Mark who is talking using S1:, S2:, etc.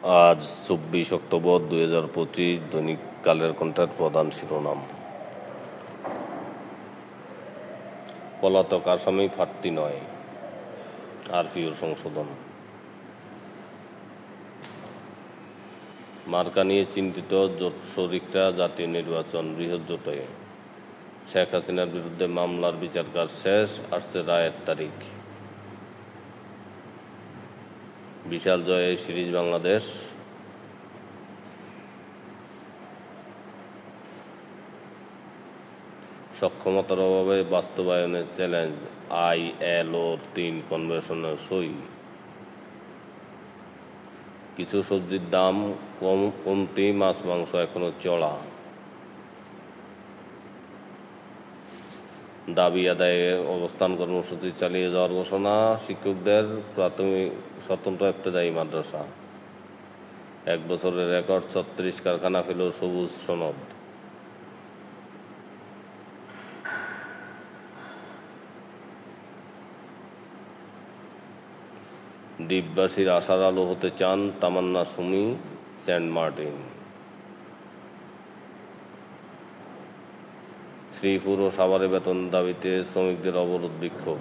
S1: আজ ২৪ অক্টোবর ২০২৫। দৈনিক কালের কণ্ঠের প্রধান শিরোনাম: পলাতক আসামি প্রার্থী নয়, আরপিওর সংশোধন। মার্কা নিয়ে চিন্তিত জোট শরিকরা। জাতীয় নির্বাচন বৃহৎ জোটে। শেখ হাসিনার বিরুদ্ধে মামলার বিচারকাজ শেষ, আসছে রায়ের তারিখ। বিশাল জয়ে সিরিজ বাংলাদেশ। সক্ষমতার অভাবে বাস্তবায়নের চ্যালেঞ্জ, ILOর ৩ কনভেনশনের সই। কিছু সবজির দাম কমতি, মাছ মাংস এখনো চড়া। দাবি আদায়ে অবস্থান কর্মসূচি চালিয়ে যাওয়ার ঘোষণা শিক্ষকদের। প্রাথমিক স্বতন্ত্র ইবতেদায়ী মাদ্রাসা। ১ বছরের রেকর্ড ৩৬ কারখানা পেল সবুজ সনদ। দ্বীপবাসীর আশার আলো হতে চান তামান্না সুমি, সেন্ট মার্টিন। শ্রীপুর ও সাভারে বেতন দাবিতে শ্রমিকদের অবরোধ বিক্ষোভ।